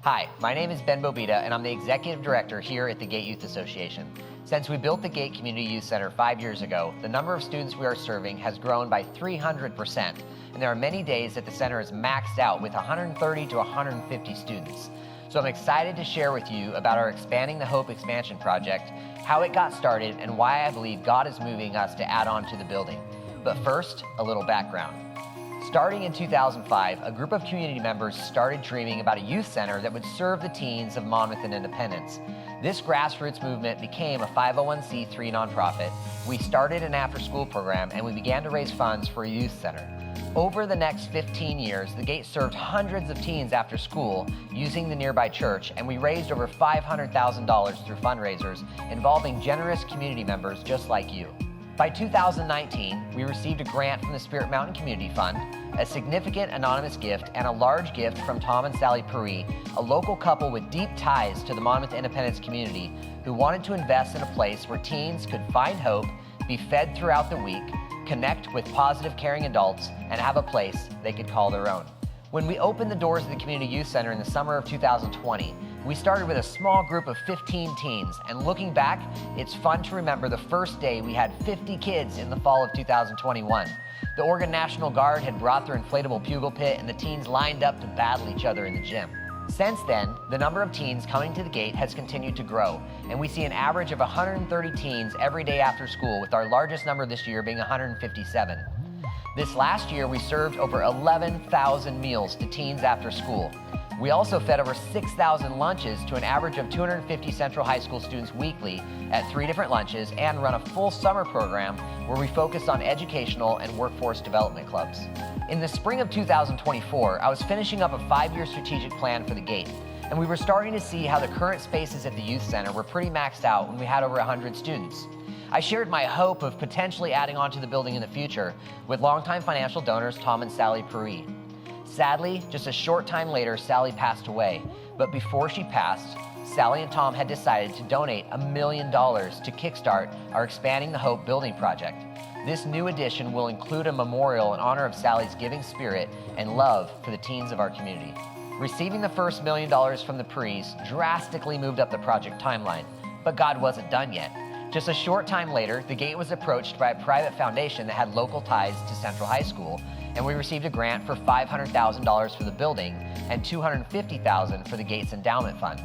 Hi, my name is Ben Bobita, and I'm the Executive Director here at the Gate Youth Association. Since we built the Gate Community Youth Center 5 years ago, the number of students we are serving has grown by 300%, and there are many days that the center is maxed out with 130 to 150 students. So I'm excited to share with you about our Expanding the Hope expansion project, how it got started, and why I believe God is moving us to add on to the building. But first, a little background. Starting in 2005, a group of community members started dreaming about a youth center that would serve the teens of Monmouth and Independence. This grassroots movement became a 501c3 nonprofit. We started an after-school program, and we began to raise funds for a youth center. Over the next 15 years, the Gate served hundreds of teens after school using the nearby church, and we raised over $500,000 through fundraisers involving generous community members just like you. By 2019, we received a grant from the Spirit Mountain Community Fund, a significant anonymous gift, and a large gift from Tom and Sally Puri, a local couple with deep ties to the Monmouth Independence community who wanted to invest in a place where teens could find hope, be fed throughout the week, connect with positive, caring adults, and have a place they could call their own. When we opened the doors of the Community Youth Center in the summer of 2020, we started with a small group of 15 teens, and looking back, it's fun to remember the first day we had 50 kids in the fall of 2021. The Oregon National Guard had brought their inflatable pugil pit, and the teens lined up to battle each other in the gym. Since then, the number of teens coming to the Gate has continued to grow, and we see an average of 130 teens every day after school, with our largest number this year being 157. This last year, we served over 11,000 meals to teens after school. We also fed over 6,000 lunches to an average of 250 Central High School students weekly at 3 different lunches, and run a full summer program where we focus on educational and workforce development clubs. In the spring of 2024, I was finishing up a 5-year strategic plan for the Gate, and we were starting to see how the current spaces at the Youth Center were pretty maxed out when we had over 100 students. I shared my hope of potentially adding on to the building in the future with longtime financial donors Tom and Sally Puri. Sadly, just a short time later, Sally passed away. But before she passed, Sally and Tom had decided to donate $1 million to kickstart our Expanding the Hope building project. This new addition will include a memorial in honor of Sally's giving spirit and love for the teens of our community. Receiving the first $1 million from the Puris drastically moved up the project timeline, but God wasn't done yet. Just a short time later, the Gate was approached by a private foundation that had local ties to Central High School, and we received a grant for $500,000 for the building and $250,000 for the Gates Endowment Fund.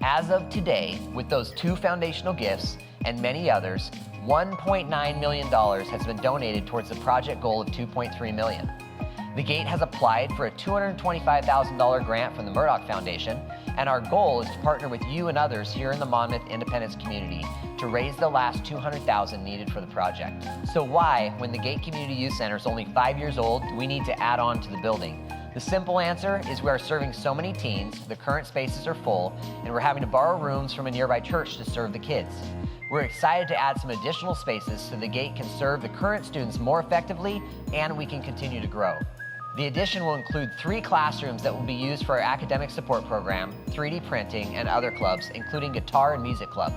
As of today, with those 2 foundational gifts and many others, $1.9 million has been donated towards the project goal of $2.3 million. The Gate has applied for a $225,000 grant from the Murdoch Foundation, and our goal is to partner with you and others here in the Monmouth Independence community to raise the last $200,000 needed for the project. So why, when the Gate Community Youth Center is only 5 years old, do we need to add on to the building? The simple answer is we are serving so many teens, the current spaces are full, and we're having to borrow rooms from a nearby church to serve the kids. We're excited to add some additional spaces so the Gate can serve the current students more effectively, and we can continue to grow. The addition will include 3 classrooms that will be used for our academic support program, 3D printing, and other clubs, including guitar and music club,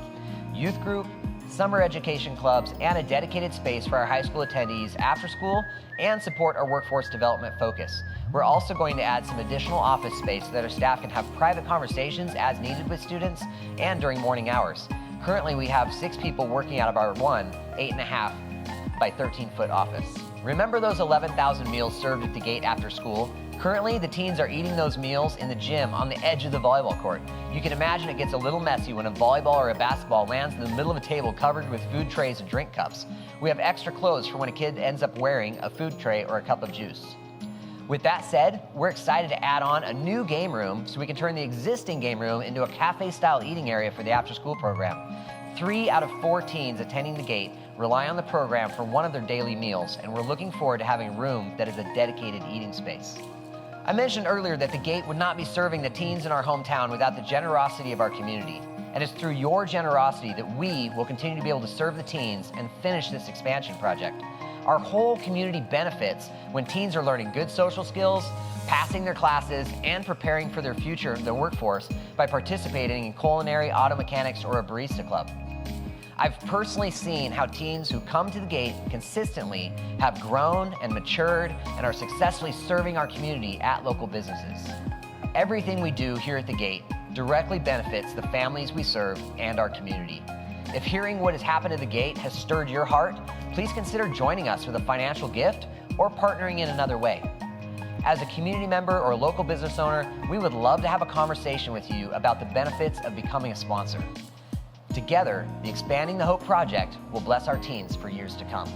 youth group, summer education clubs, and a dedicated space for our high school attendees after school and support our workforce development focus. We're also going to add some additional office space so that our staff can have private conversations as needed with students and during morning hours. Currently, we have 6 people working out of our 8.5 by 13-foot office. Remember those 11,000 meals served at the Gate after school? Currently, the teens are eating those meals in the gym on the edge of the volleyball court. You can imagine it gets a little messy when a volleyball or a basketball lands in the middle of a table covered with food trays and drink cups. We have extra clothes for when a kid ends up wearing a food tray or a cup of juice. With that said, we're excited to add on a new game room so we can turn the existing game room into a cafe-style eating area for the after-school program. 3 out of 4 teens attending the Gate rely on the program for one of their daily meals, and we're looking forward to having a room that is a dedicated eating space. I mentioned earlier that the Gate would not be serving the teens in our hometown without the generosity of our community. And it's through your generosity that we will continue to be able to serve the teens and finish this expansion project. Our whole community benefits when teens are learning good social skills, passing their classes, and preparing for their future in the workforce by participating in culinary, auto mechanics, or a barista club. I've personally seen how teens who come to the Gate consistently have grown and matured and are successfully serving our community at local businesses. Everything we do here at the Gate directly benefits the families we serve and our community. If hearing what has happened at the Gate has stirred your heart, please consider joining us with a financial gift or partnering in another way. As a community member or local business owner, we would love to have a conversation with you about the benefits of becoming a sponsor. Together, the Expanding the Hope Project will bless our teens for years to come.